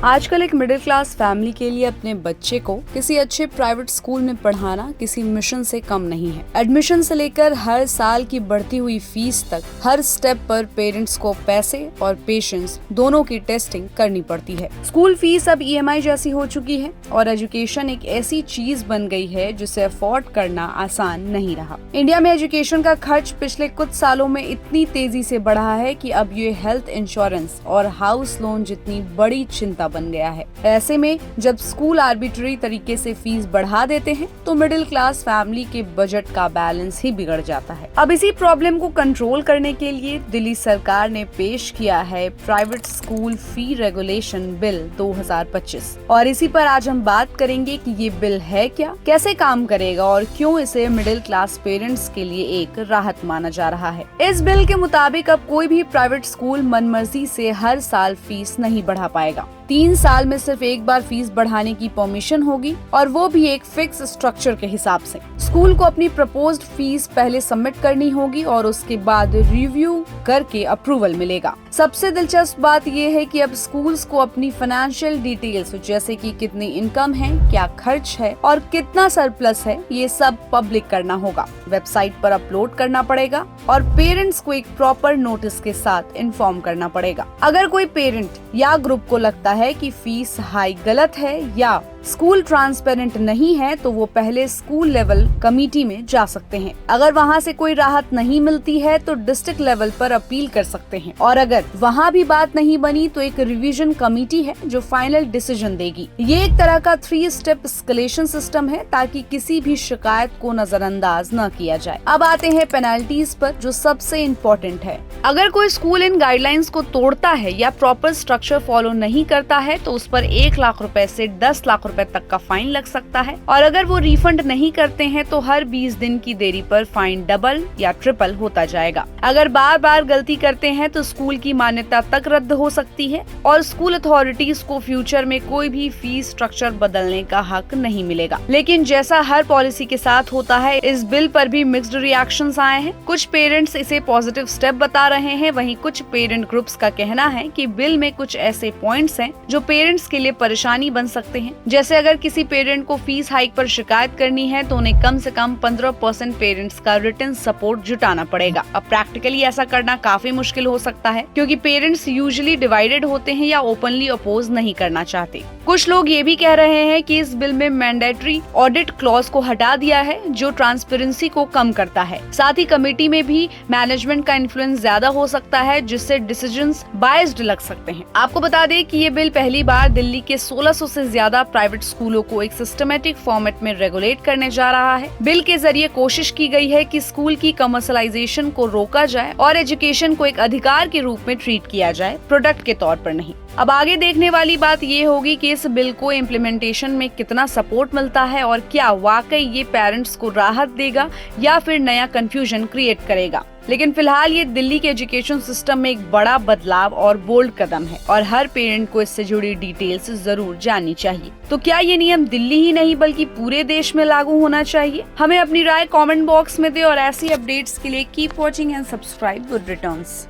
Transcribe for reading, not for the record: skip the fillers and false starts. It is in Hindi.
आजकल एक मिडिल क्लास फैमिली के लिए अपने बच्चे को किसी अच्छे प्राइवेट स्कूल में पढ़ाना किसी मिशन से कम नहीं है। एडमिशन से लेकर हर साल की बढ़ती हुई फीस तक हर स्टेप पर पेरेंट्स को पैसे और पेशेंस दोनों की टेस्टिंग करनी पड़ती है। स्कूल फीस अब EMI जैसी हो चुकी है और एजुकेशन एक ऐसी चीज बन गई है जिसे अफोर्ड करना आसान नहीं रहा। इंडिया में एजुकेशन का खर्च पिछले कुछ सालों में इतनी तेजी से बढ़ा है कि अब ये हेल्थ इंश्योरेंस और हाउस लोन जितनी बड़ी चिंता बन गया है। ऐसे में जब स्कूल आर्बिट्ररी तरीके से फीस बढ़ा देते हैं तो मिडिल क्लास फैमिली के बजट का बैलेंस ही बिगड़ जाता है। अब इसी प्रॉब्लम को कंट्रोल करने के लिए दिल्ली सरकार ने पेश किया है private school fee regulation bill 2025 और इसी पर आज हम बात करेंगे कि ये बिल है क्या, कैसे काम करेगा और क्यों इसे मिडिल क्लास पेरेंट्स के लिए एक राहत माना जा रहा है। इस बिल के मुताबिक अब कोई भी प्राइवेट स्कूल मनमर्जी से हर साल फीस नहीं बढ़ा पाएगा। 3 साल में सिर्फ एक बार फीस बढ़ाने की परमिशन होगी और वो भी एक फिक्स स्ट्रक्चर के हिसाब से। स्कूल को अपनी प्रपोज्ड फीस पहले सबमिट करनी होगी और उसके बाद रिव्यू करके अप्रूवल मिलेगा। सबसे दिलचस्प बात ये है कि अब स्कूल्स को अपनी फाइनेंशियल डिटेल्स जैसे कि कितनी इनकम है, क्या खर्च है और कितना सरप्लस है, ये सब पब्लिक करना होगा, वेबसाइट पर अपलोड करना पड़ेगा और पेरेंट्स को एक प्रॉपर नोटिस के साथ इन्फॉर्म करना पड़ेगा। अगर कोई पेरेंट या ग्रुप को लगता है कि फीस हाई गलत है या स्कूल ट्रांसपेरेंट नहीं है तो वो पहले स्कूल लेवल कमेटी में जा सकते हैं। अगर वहाँ से कोई राहत नहीं मिलती है तो डिस्ट्रिक्ट लेवल पर अपील कर सकते हैं और अगर वहाँ भी बात नहीं बनी तो एक रिवीजन कमेटी है जो फाइनल डिसीजन देगी। ये एक तरह का 3 स्टेप एस्केलेशन सिस्टम है ताकि किसी भी शिकायत को नजरअंदाज न किया जाए। अब आते हैं पेनल्टीज पर, जो सबसे इम्पोर्टेंट है। अगर कोई स्कूल इन गाइडलाइंस को तोड़ता है या प्रॉपर स्ट्रक्चर फॉलो नहीं करता है तो उस पर 1 लाख रुपए से 10 लाख रुपए तक का फाइन लग सकता है और अगर वो रिफंड नहीं करते हैं तो हर 20 दिन की देरी पर फाइन डबल या ट्रिपल होता जाएगा। अगर बार बार गलती करते हैं तो स्कूल की मान्यता तक रद्द हो सकती है और स्कूल अथॉरिटीज को फ्यूचर में कोई भी फीस स्ट्रक्चर बदलने का हक नहीं मिलेगा। लेकिन जैसा हर पॉलिसी के साथ होता है, इस बिल पर भी मिक्स्ड रिएक्शंस आए हैं। कुछ पेरेंट्स इसे पॉजिटिव स्टेप बता रहे हैं, वहीं कुछ पेरेंट ग्रुप्स का कहना है कि बिल में कुछ ऐसे पॉइंट्स हैं जो पेरेंट्स के लिए परेशानी बन सकते हैं। जैसे अगर किसी पेरेंट को फीस हाइक पर शिकायत करनी है तो उन्हें कम से कम 15% पेरेंट्स का रिटन सपोर्ट जुटाना पड़ेगा। अब प्रैक्टिकली ऐसा करना काफी मुश्किल हो सकता है क्योंकि पेरेंट्स यूजुअली डिवाइडेड होते हैं या ओपनली अपोज नहीं करना चाहते। कुछ लोग ये भी कह रहे हैं कि इस बिल में मैंडेटरी ऑडिट क्लॉज को हटा दिया है जो ट्रांसपेरेंसी को कम करता है। साथ ही कमेटी में भी मैनेजमेंट का इन्फ्लुएंस ज्यादा हो सकता है जिससे डिसीजंस बायस्ड लग सकते हैं। आपको बता दें कि ये बिल पहली बार दिल्ली के 1600 से ज्यादा प्राइवेट स्कूलों को एक सिस्टमैटिक फॉर्मेट में रेगुलेट करने जा रहा है। बिल के जरिए कोशिश की गई है कि स्कूल की कमर्शियलाइजेशन को रोका जाए और एजुकेशन को एक अधिकार के रूप में ट्रीट किया जाए, प्रोडक्ट के तौर पर नहीं। अब आगे देखने वाली बात ये होगी कि इस बिल को इम्प्लीमेंटेशन में कितना सपोर्ट मिलता है और क्या वाकई ये पेरेंट्स को राहत देगा या फिर नया कंफ्यूजन क्रिएट करेगा। लेकिन फिलहाल ये दिल्ली के एजुकेशन सिस्टम में एक बड़ा बदलाव और बोल्ड कदम है और हर पेरेंट को इससे जुड़ी डिटेल्स जरूर जाननी चाहिए। तो क्या ये नियम दिल्ली ही नहीं बल्कि पूरे देश में लागू होना चाहिए? हमें अपनी राय कमेंट बॉक्स में दे और ऐसी अपडेट्स के लिए keep watching and subscribe good returns.